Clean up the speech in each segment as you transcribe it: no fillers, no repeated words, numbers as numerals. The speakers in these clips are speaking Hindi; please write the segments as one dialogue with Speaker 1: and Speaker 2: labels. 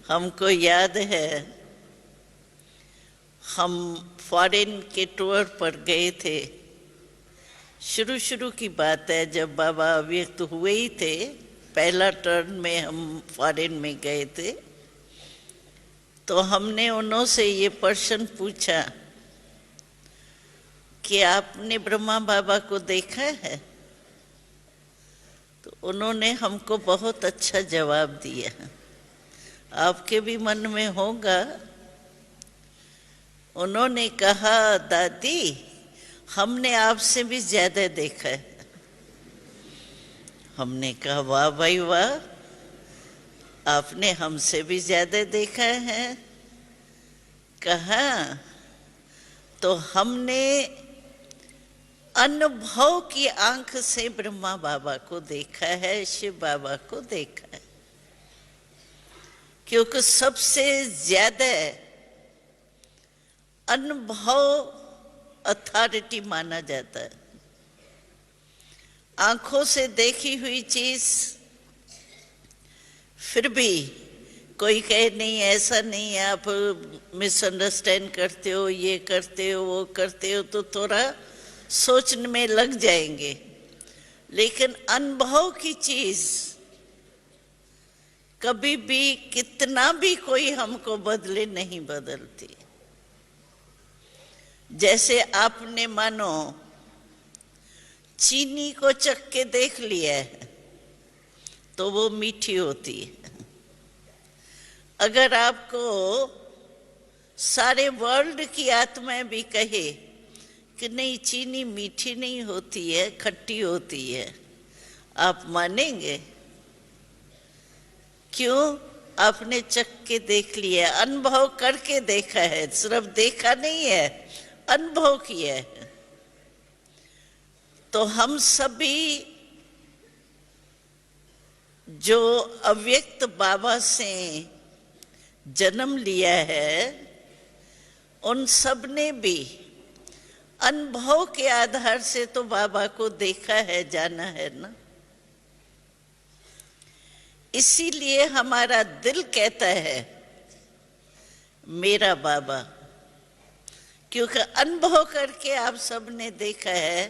Speaker 1: हमको याद है हम फॉरेन के टूर पर गए थे। शुरू की बात है, जब बाबा अव्यक्त हुए ही थे। पहला टर्न में हम फॉरेन में गए थे, तो हमने उन्हों से ये प्रश्न पूछा कि आपने ब्रह्मा बाबा को देखा है? तो उन्होंने हमको बहुत अच्छा जवाब दिया। आपके भी मन में होगा। उन्होंने कहा, दादी हमने आपसे भी ज्यादा देखा है। हमने कहा, वाह भाई वाह, आपने हमसे भी ज्यादा देखा है। कहा, तो हमने अनुभव की आंख से ब्रह्मा बाबा को देखा है, शिव बाबा को देखा है। क्योंकि सबसे ज्यादा अनुभव अथॉरिटी माना जाता है। आंखों से देखी हुई चीज फिर भी कोई कहे नहीं, ऐसा नहीं है, आप मिसअंडरस्टैंड करते हो, ये करते हो, वो करते हो, तो थोड़ा सोचने में लग जाएंगे। लेकिन अनुभव की चीज कभी भी कितना भी कोई हमको बदले नहीं बदलती। जैसे आपने मानो चीनी को चख के देख लिया है तो वो मीठी होती है। अगर आपको सारे वर्ल्ड की आत्माएं भी कहे कि नहीं, चीनी मीठी नहीं होती है, खट्टी होती है, आप मानेंगे? क्यों? आपने चख के देख लिया, अनुभव करके देखा है। सिर्फ देखा नहीं है, अनुभव किया है। तो हम सभी जो अव्यक्त बाबा से जन्म लिया है, उन सब ने भी अनुभव के आधार से तो बाबा को देखा है, जाना है ना। इसीलिए हमारा दिल कहता है मेरा बाबा, क्योंकि अनुभव करके आप सब ने देखा है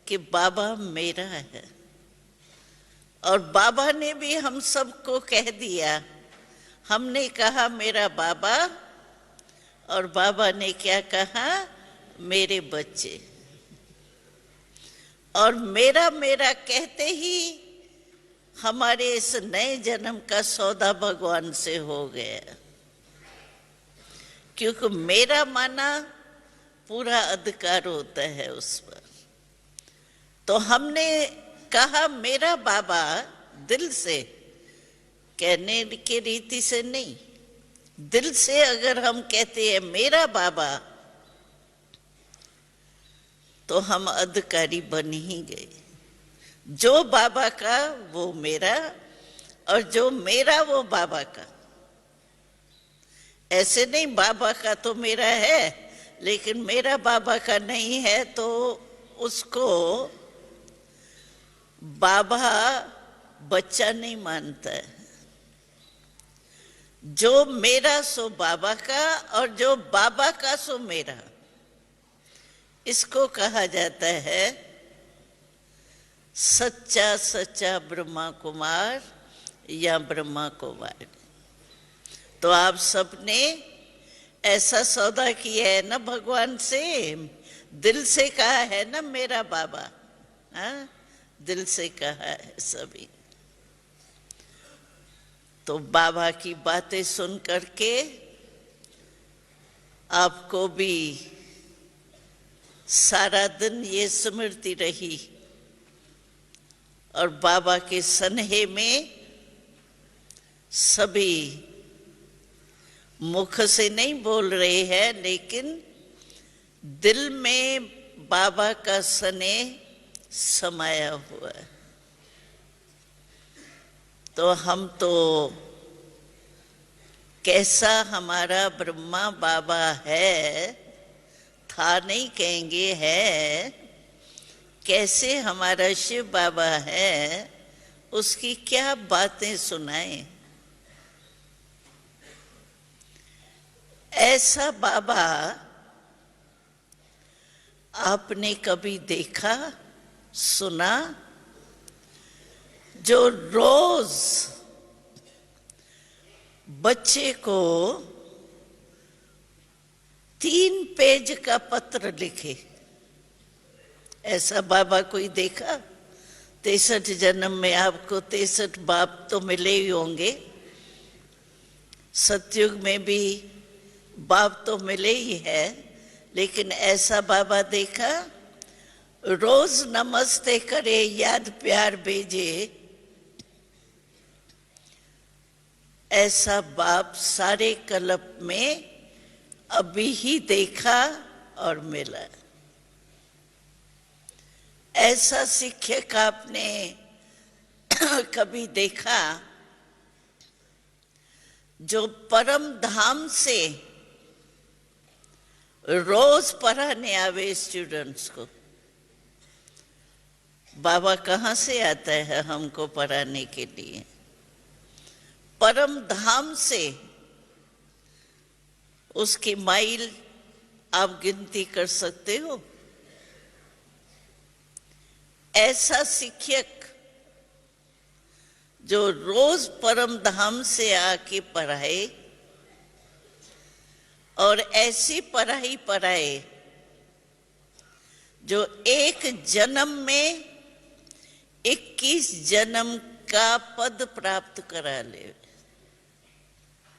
Speaker 1: कि बाबा मेरा है। और बाबा ने भी हम सबको कह दिया। हमने कहा मेरा बाबा, और बाबा ने क्या कहा? मेरे बच्चे। और मेरा मेरा कहते ही हमारे इस नए जन्म का सौदा भगवान से हो गया। क्योंकि मेरा माना पूरा अधिकार होता है उस पर। तो हमने कहा मेरा बाबा दिल से, कहने की रीति से नहीं, दिल से अगर हम कहते हैं मेरा बाबा, तो हम अधिकारी बन ही गए। जो बाबा का वो मेरा, और जो मेरा वो बाबा का। ऐसे नहीं बाबा का तो मेरा है, लेकिन मेरा बाबा का नहीं है, तो उसको बाबा बच्चा नहीं मानता है। जो मेरा सो बाबा का, और जो बाबा का सो मेरा। इसको कहा जाता है सच्चा सच्चा ब्रह्मा कुमार या ब्रह्मा कुमार। तो आप सबने ऐसा सौदा किया है ना भगवान से, दिल से कहा है ना मेरा बाबा। हाँ, दिल से कहा है सभी। तो बाबा की बातें सुन करके आपको भी सारा दिन ये स्मृति रही, और बाबा के सन्हे में सभी मुख से नहीं बोल रहे हैं, लेकिन दिल में बाबा का स्नेह समाया हुआ है। तो हम तो कैसा हमारा ब्रह्मा बाबा है, था नहीं कहेंगे, है। कैसे हमारा शिव बाबा है, उसकी क्या बातें सुनाएं। ऐसा बाबा आपने कभी देखा, सुना, जो रोज बच्चे को 3 पेज का पत्र लिखे? ऐसा बाबा कोई देखा? 63 जन्म में आपको 63 बाप तो मिले ही होंगे, सतयुग में भी बाप तो मिले ही है, लेकिन ऐसा बाबा देखा? रोज नमस्ते करे, याद प्यार भेजे। ऐसा बाप सारे कल्प में अभी ही देखा और मिला। ऐसा शिक्षक आपने कभी देखा जो परम धाम से रोज पढ़ाने आवे स्टूडेंट्स को? बाबा कहाँ से आता है हमको पढ़ाने के लिए? परम धाम से। उसकी माइल आप गिनती कर सकते हो? ऐसा शिक्षक जो रोज परम धाम से आके पढ़ाए और ऐसी पढ़ाई पढ़ाए जो एक जन्म में 21 जन्म का पद प्राप्त करा ले।